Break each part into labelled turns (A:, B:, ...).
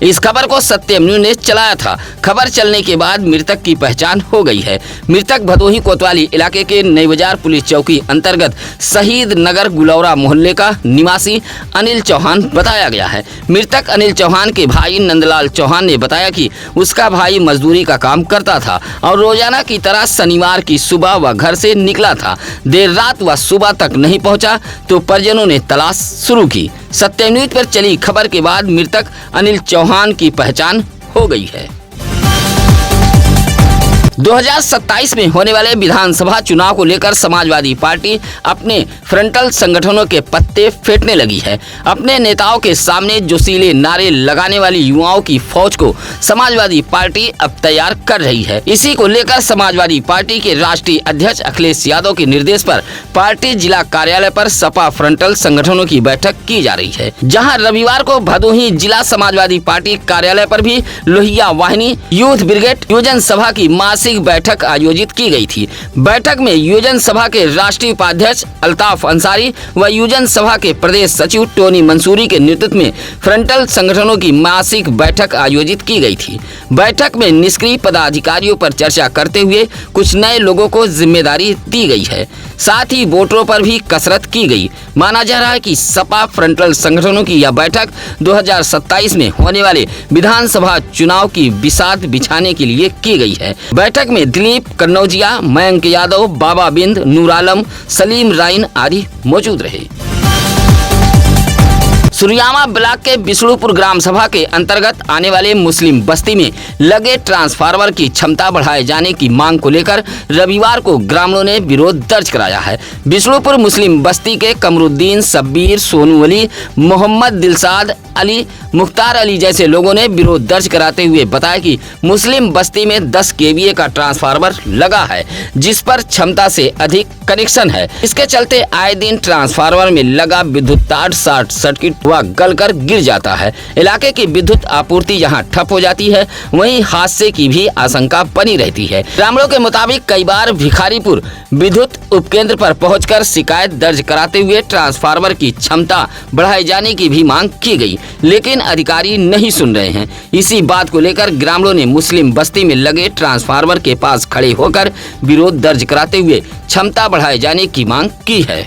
A: इस खबर को सत्यम न्यूज ने चलाया था। खबर चलने के बाद मृतक की पहचान हो गई है। मृतक भदोही कोतवाली इलाके के नई बाजार पुलिस चौकी अंतर्गत शहीद नगर गुलौरा मोहल्ले का निवासी अनिल चौहान बताया गया है। मृतक अनिल चौहान के भाई नंदलाल चौहान ने बताया कि उसका भाई मजदूरी का काम करता था और रोजाना की तरह शनिवार की सुबह वह घर से निकला था। देर रात वह सुबह तक नहीं पहुंचा तो परिजनों ने तलाश शुरू की। सत्यम न्यूज पर चली खबर के बाद मृतक अनिल चौहान की पहचान हो गई है। 2027 में होने वाले विधानसभा चुनाव को लेकर समाजवादी पार्टी अपने फ्रंटल संगठनों के पत्ते फेंटने लगी है। अपने नेताओं के सामने जोशीले नारे लगाने वाली युवाओं की फौज को समाजवादी पार्टी अब तैयार कर रही है। इसी को लेकर समाजवादी पार्टी के राष्ट्रीय अध्यक्ष अखिलेश यादव के निर्देश पर पार्टी जिला कार्यालय पर सपा फ्रंटल संगठनों की बैठक की जा रही है, जहाँ रविवार को भदोही जिला समाजवादी पार्टी कार्यालय पर भी लोहिया वाहिनी यूथ ब्रिगेड योजन सभा की मासिक बैठक आयोजित की गई थी। बैठक में योजन सभा के राष्ट्रीय उपाध्यक्ष अल्ताफ अंसारी व योजन सभा के प्रदेश सचिव टोनी मंसूरी के नेतृत्व में फ्रंटल संगठनों की मासिक बैठक आयोजित की गई थी। बैठक में निष्क्रिय पदाधिकारियों पर चर्चा करते हुए कुछ नए लोगों को जिम्मेदारी दी गई है। साथ ही वोटरों पर भी कसरत की गई। माना जा रहा है कि सपा फ्रंटल संगठनों की यह बैठक 2027 में होने वाले विधानसभा चुनाव की बिसात बिछाने के लिए की गई है। बैठक में दिलीप कन्नौजिया, मयंक यादव, बाबा बिंद, नूर आलम, सलीम राइन आदि मौजूद रहे। सुरयामा ब्लॉक के बिष्णुपुर ग्राम सभा के अंतर्गत आने वाले मुस्लिम बस्ती में लगे ट्रांसफार्मर की क्षमता बढ़ाए जाने की मांग को लेकर रविवार को ग्रामीणों ने विरोध दर्ज कराया है। बिष्णुपुर मुस्लिम बस्ती के कमरुद्दीन, शब्बीर, सोनू अली, मोहम्मद दिलशाद अली, मुख्तार अली जैसे लोगों ने विरोध दर्ज कराते हुए बताया कि मुस्लिम बस्ती में 10 केवीए का ट्रांसफार्मर लगा है, जिस पर क्षमता से अधिक कनेक्शन है। इसके चलते आए दिन ट्रांसफार्मर में लगा विद्युत तार शॉर्ट सर्किट व गलकर गिर जाता है। इलाके की विद्युत आपूर्ति जहां ठप हो जाती है, वहीं हादसे की भी आशंका बनी रहती है। ग्रामीणों के मुताबिक कई बार भिखारीपुर विद्युत उपकेंद्र पर पहुंचकर शिकायत दर्ज कराते हुए ट्रांसफार्मर की क्षमता बढ़ाए जाने की भी मांग की गई, लेकिन अधिकारी नहीं सुन रहे हैं। इसी बात को लेकर ग्रामीणों ने मुस्लिम बस्ती में लगे ट्रांसफार्मर के पास खड़े होकर विरोध दर्ज कराते हुए क्षमता बढ़ाए जाने की मांग की है।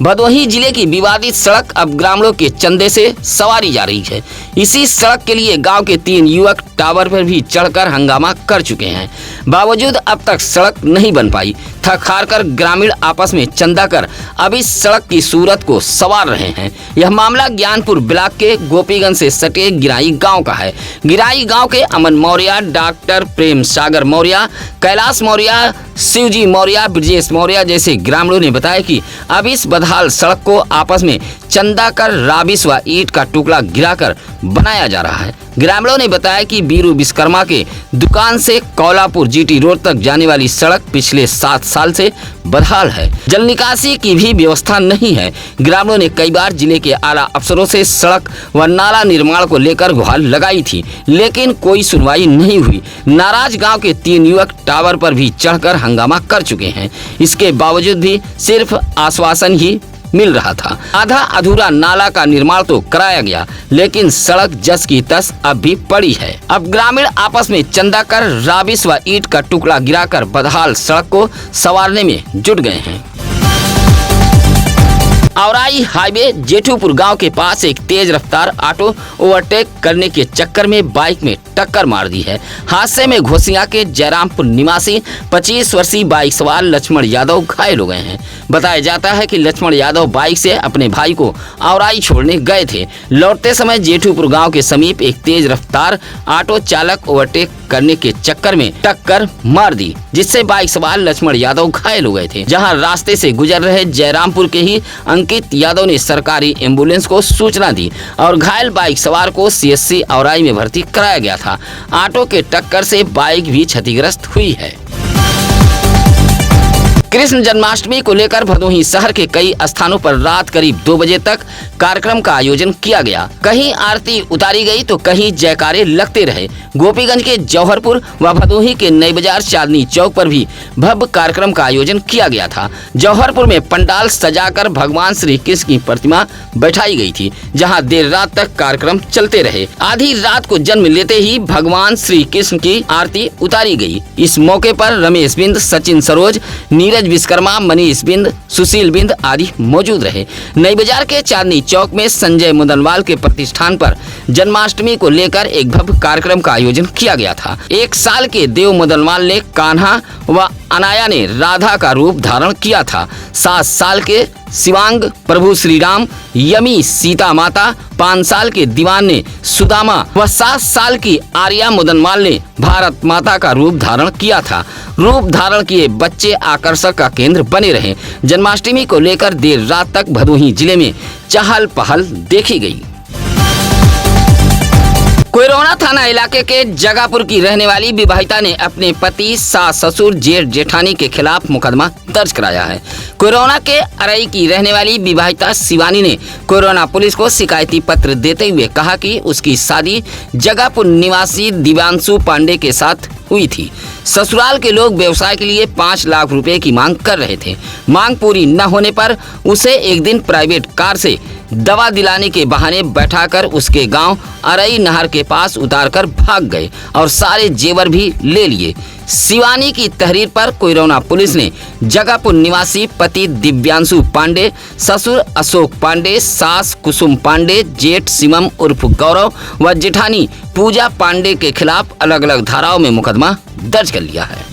A: भदोही जिले की विवादित सड़क अब ग्रामीणों के चंदे से सवारी जा रही है। इसी सड़क के लिए गांव के 3 युवक टावर पर भी चढ़कर हंगामा कर चुके हैं। बावजूद अब तक सड़क नहीं बन पाई। थक हार कर ग्रामीण आपस में चंदा कर अब इस सड़क की सूरत को संवार रहे हैं। यह मामला ज्ञानपुर ब्लॉक के गोपीगंज से सटे गिराई गांव का है। गिराई गांव के अमन मौर्य, डॉक्टर प्रेम सागर मौर्य, कैलाश मौर्य, शिवजी मौर्य, ब्रजेश मौर्य जैसे ग्रामीणों ने बताया कि अब इस बदहाल सड़क को आपस में चंदा कर राबिस व ईंट का टुकड़ा गिराकर बनाया जा रहा है। ग्रामीणों ने बताया कि बीरू विश्वकर्मा के दुकान से कोल्हापुर जीटी रोड तक जाने वाली सड़क पिछले 7 साल से बदहाल है। जल निकासी की भी व्यवस्था नहीं है। ग्रामीणों ने कई बार जिले के आला अफसरों से सड़क व नाला निर्माण को लेकर गुहार लगाई थी, लेकिन कोई सुनवाई नहीं हुई। नाराज गांव के 3 युवक टावर पर भी चढ़कर हंगामा कर चुके हैं। इसके बावजूद भी सिर्फ आश्वासन ही मिल रहा था। आधा अधूरा नाला का निर्माण तो कराया गया, लेकिन सड़क जस की तस अब भी पड़ी है। अब ग्रामीण आपस में चंदा कर राबिस व ईंट का टुकड़ा गिराकर बदहाल सड़क को संवारने में जुट गए हैं। औराई हाईवे जेठूपुर गांव के पास एक तेज रफ्तार ऑटो ओवरटेक करने के चक्कर में बाइक में टक्कर मार दी है। हादसे में घोसिया के जयरामपुर निवासी 25 वर्षीय बाइक सवार लक्ष्मण यादव घायल हो गए हैं। बताया जाता है कि लक्ष्मण यादव बाइक से अपने भाई को औराई छोड़ने गए थे। लौटते समय जेठूपुर गांव के समीप एक तेज रफ्तार ऑटो चालक ओवरटेक करने के चक्कर में टक्कर मार दी, जिससे बाइक सवार लक्ष्मण यादव घायल हो गए थे। जहां रास्ते से गुजर रहे जयरामपुर के ही अंकित यादव ने सरकारी एम्बुलेंस को सूचना दी और घायल बाइक सवार को CHC औराई में भर्ती कराया गया था। ऑटो के टक्कर से बाइक भी क्षतिग्रस्त हुई है। कृष्ण जन्माष्टमी को लेकर भदोही शहर के कई स्थानों पर रात करीब 2 बजे तक कार्यक्रम का आयोजन किया गया। कहीं आरती उतारी गई तो कहीं जयकारे लगते रहे। गोपीगंज के जौहरपुर व भदोही के नई बाजार चांदनी चौक पर भी भव्य कार्यक्रम का आयोजन किया गया था। जौहरपुर में पंडाल सजाकर भगवान श्री कृष्ण की प्रतिमा बैठाई गई थी, जहां देर रात तक कार्यक्रम चलते रहे। आधी रात को जन्म लेते ही भगवान श्री कृष्ण की आरती उतारी गई। इस मौके पर रमेश बिंद, सचिन सरोज, नीरज विश्वकर्मा, मनीष बिंद, सुशील बिंद आदि मौजूद रहे। नई बाजार के चांदनी चौक में संजय मुदनवाल के प्रतिष्ठान पर जन्माष्टमी को लेकर एक भव्य कार्यक्रम का आयोजन किया गया था। 1 साल के देव मुदनवाल ने कान्हा व अनाया ने राधा का रूप धारण किया था। 7 साल के शिवांग प्रभु श्री राम, यमी सीता माता, 5 साल के दीवान ने सुदामा व 7 साल की आर्या मुदनवाल ने भारत माता का रूप धारण किया था। रूप धारण किए बच्चे आकर्षक का केंद्र बने रहे। जन्माष्टमी को लेकर देर रात तक भदोही जिले में चहल पहल देखी गई। कोयरोना थाना इलाके के जगापुर की रहने वाली विवाहिता ने अपने पति, सास, ससुर, जेठ जेठानी के खिलाफ मुकदमा दर्ज कराया है। कोयरोना के अरई की रहने वाली विवाहिता शिवानी ने कोयरोना पुलिस को शिकायती पत्र देते हुए कहा कि उसकी शादी जगापुर निवासी दिव्यांशु पांडे के साथ हुई थी। ससुराल के लोग व्यवसाय के लिए 5 लाख रुपए की मांग कर रहे थे। मांग पूरी न होने पर उसे एक दिन प्राइवेट कार से दवा दिलाने के बहाने बैठाकर उसके गांव अरई नहर के पास उतारकर भाग गए और सारे जेवर भी ले लिए। शिवानी की तहरीर पर कोयरोना पुलिस ने जगापुर निवासी पति दिव्यांशु पांडे, ससुर अशोक पांडे, सास कुसुम पांडे, जेठ सिमम उर्फ गौरव व जेठानी पूजा पांडे के खिलाफ अलग अलग धाराओं में मुकदमा दर्ज कर लिया है।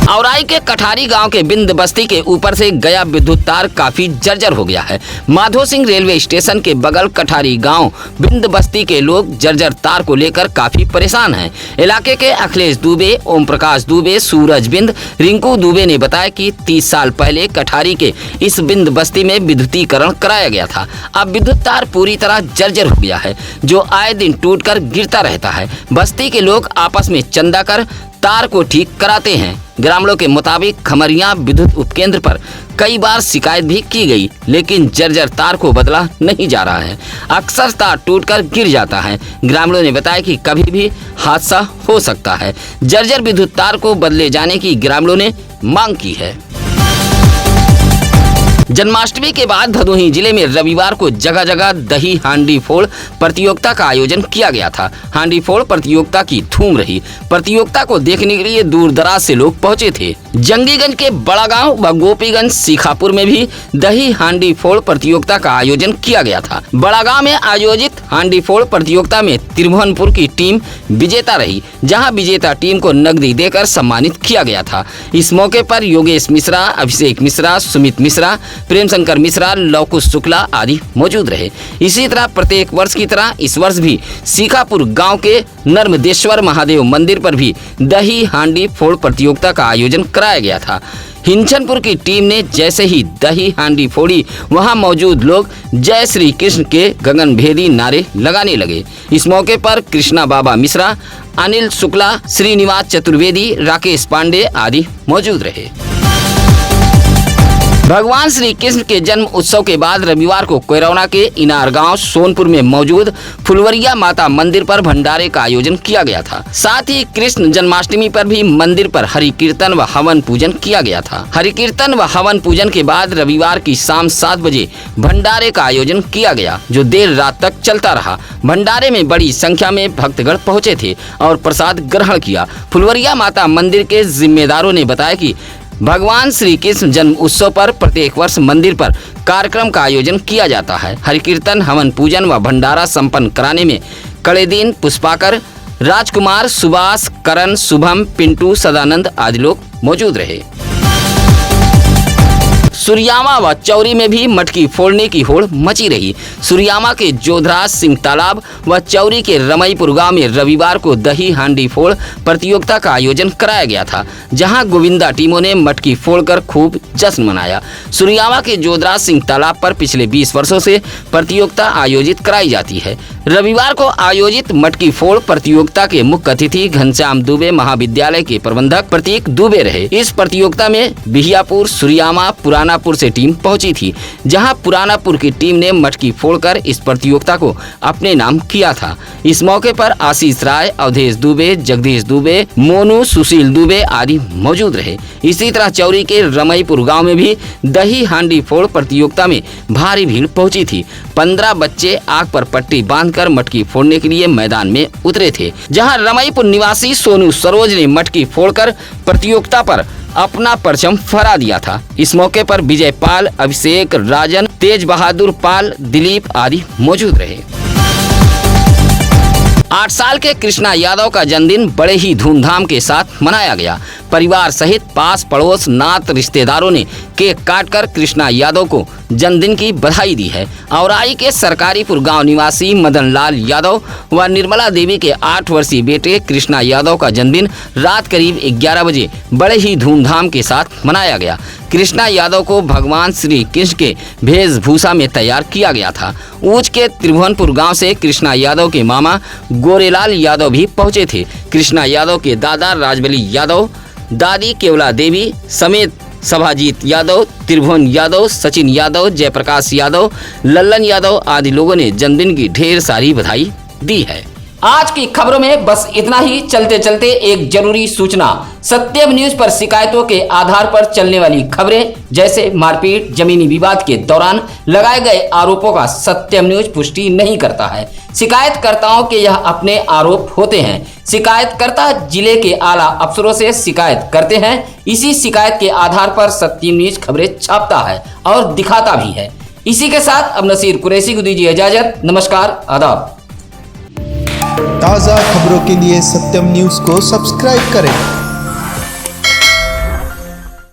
A: औराई के कठारी गांव के बिंद बस्ती के ऊपर से गया विद्युत तार काफी जर्जर हो गया है। माधो सिंह रेलवे स्टेशन के बगल कठारी गांव बिंद बस्ती के लोग जर्जर तार को लेकर काफी परेशान हैं। इलाके के अखिलेश दुबे, ओम प्रकाश दुबे, सूरज बिंद, रिंकू दुबे ने बताया कि 30 साल पहले कठारी के इस बिंद बस्ती में विद्युतीकरण कराया गया था। अब विद्युत तार पूरी तरह जर्जर हो गया है, जो आए दिन टूटकर गिरता रहता है। बस्ती के लोग आपस में चंदा कर तार को ठीक कराते हैं। ग्रामीणों के मुताबिक खमरिया विद्युत उपकेंद्र पर कई बार शिकायत भी की गई, लेकिन जर्जर तार को बदला नहीं जा रहा है। अक्सर तार टूटकर गिर जाता है। ग्रामीणों ने बताया कि कभी भी हादसा हो सकता है। जर्जर विद्युत तार को बदले जाने की ग्रामीणों ने मांग की है। जन्माष्टमी के बाद भदोही जिले में रविवार को जगह जगह दही हांडी फोड़ प्रतियोगिता का आयोजन किया गया था। हांडी फोड़ प्रतियोगिता की धूम रही। प्रतियोगिता को देखने के लिए दूर दराज से लोग पहुंचे थे। जंगीगंज के बड़ा गांव व गोपीगंज सीखापुर में भी दही हांडी फोड़ प्रतियोगिता का आयोजन किया गया था। बड़ा गांव में आयोजित हांडी फोड़ प्रतियोगिता में त्रिभुवनपुर की टीम विजेता रही, जहां विजेता टीम को नकदी देकर सम्मानित किया गया था। इस मौके पर योगेश मिश्रा, अभिषेक मिश्रा, सुमित मिश्रा, प्रेम शंकर मिश्रा, लवकुश शुक्ला आदि मौजूद रहे। इसी तरह प्रत्येक वर्ष की तरह इस वर्ष भी सीखापुर गांव के नर्मदेश्वर महादेव मंदिर पर भी दही हांडी फोड़ प्रतियोगिता का आयोजन कराया गया था। हिंचनपुर की टीम ने जैसे ही दही हांडी फोड़ी, वहां मौजूद लोग जय श्री कृष्ण के गगनभेदी नारे लगाने लगे। इस मौके पर कृष्णा बाबा मिश्रा, अनिल शुक्ला, श्रीनिवास चतुर्वेदी, राकेश पांडे आदि मौजूद रहे। भगवान श्री कृष्ण के जन्म उत्सव के बाद रविवार को कोयरोना के इनार गांव सोनपुर में मौजूद फुलवरिया माता मंदिर पर भंडारे का आयोजन किया गया था। साथ ही कृष्ण जन्माष्टमी पर भी मंदिर पर हरि कीर्तन व हवन पूजन किया गया था। हरि कीर्तन व हवन पूजन के बाद रविवार की शाम 7 बजे भंडारे का आयोजन किया गया, जो देर रात तक चलता रहा। भंडारे में बड़ी संख्या में भक्तगण पहुँचे थे और प्रसाद ग्रहण किया। फुलवरिया माता मंदिर के जिम्मेदारों ने बताया कि भगवान श्री कृष्ण जन्म उत्सव पर प्रत्येक वर्ष मंदिर पर कार्यक्रम का आयोजन किया जाता है। हरि कीर्तन, हवन पूजन व भंडारा संपन्न कराने में कड़ेदीन, पुष्पाकर, राजकुमार, सुभाष, करण, शुभम, पिंटू, सदानंद आदि लोग मौजूद रहे। सुरियामा व चौरी में भी मटकी फोड़ने की होड़ मची रही। सुरियामा के जोधराज सिंह तालाब व चौरी के रमईपुर गांव में रविवार को दही हांडी फोड़ प्रतियोगिता का आयोजन कराया गया था, जहां गोविंदा टीमों ने मटकी फोड़कर खूब जश्न मनाया। सुरियामा के जोधराज सिंह तालाब पर पिछले 20 वर्षों से प्रतियोगिता आयोजित कराई जाती है। रविवार को आयोजित मटकी फोड़ प्रतियोगिता के मुख्य अतिथि घनश्याम दुबे महाविद्यालय के प्रबंधक प्रतीक दुबे रहे। इस प्रतियोगिता में बिहियापुर, सुरियामा, पुरानापुर से टीम पहुंची थी, जहां पुरानापुर की टीम ने मटकी फोड़कर इस प्रतियोगिता को अपने नाम किया था। इस मौके पर आशीष राय, अवधेश दुबे, जगदीश दुबे, मोनू, सुशील दुबे आदि मौजूद रहे। इसी तरह चौरी के रमईपुर गाँव में भी दही हांडी फोड़ प्रतियोगिता में भारी भीड़ पहुंची थी। 15 बच्चे आग पर पट्टी बांधकर मटकी फोड़ने के लिए मैदान में उतरे थे, जहां रमईपुर निवासी सोनू सरोज ने मटकी फोड़कर प्रतियोगिता पर अपना परचम फहरा दिया था। इस मौके पर विजय पाल, अभिषेक, राजन, तेज बहादुर पाल, दिलीप आदि मौजूद रहे। 8 साल के कृष्णा यादव का जन्मदिन बड़े ही धूमधाम के साथ मनाया गया। परिवार सहित पास पड़ोस, नात रिश्तेदारों ने केक काटकर कृष्णा यादव को जन्मदिन की बधाई दी है। औराई के सरकारीपुर गांव निवासी मदन लाल यादव व निर्मला देवी के 8 वर्षीय बेटे कृष्णा यादव का जन्मदिन रात करीब 11 बजे बड़े ही धूमधाम के साथ मनाया गया। कृष्णा यादव को भगवान श्री कृष्ण के वेशभूषा में तैयार किया गया था। ऊंच के त्रिभुवनपुर गांव से कृष्णा यादव के मामा गोरेलाल यादव भी पहुंचे थे। कृष्णा यादव के दादा राजबली यादव, दादी केवला देवी समेत सभाजीत यादव, त्रिभुवन यादव, सचिन यादव, जयप्रकाश यादव, लल्लन यादव आदि लोगों ने जन्मदिन की ढेर सारी बधाई दी है। आज की खबरों में बस इतना ही। चलते चलते एक जरूरी सूचना। सत्यम न्यूज पर शिकायतों के आधार पर चलने वाली खबरें जैसे मारपीट, जमीनी विवाद के दौरान लगाए गए आरोपों का सत्यम न्यूज पुष्टि नहीं करता है। शिकायतकर्ताओं के यह अपने आरोप होते हैं। शिकायतकर्ता जिले के आला अफसरों से शिकायत करते हैं। इसी शिकायत के आधार पर सत्यम न्यूज खबरें छापता है और दिखाता भी है। इसी के साथ अब नसीर कुरैशी को दीजिए इजाजत। नमस्कार, आदाब।
B: ताज़ा खबरों के लिए सत्यम न्यूज़ को सब्सक्राइब करें।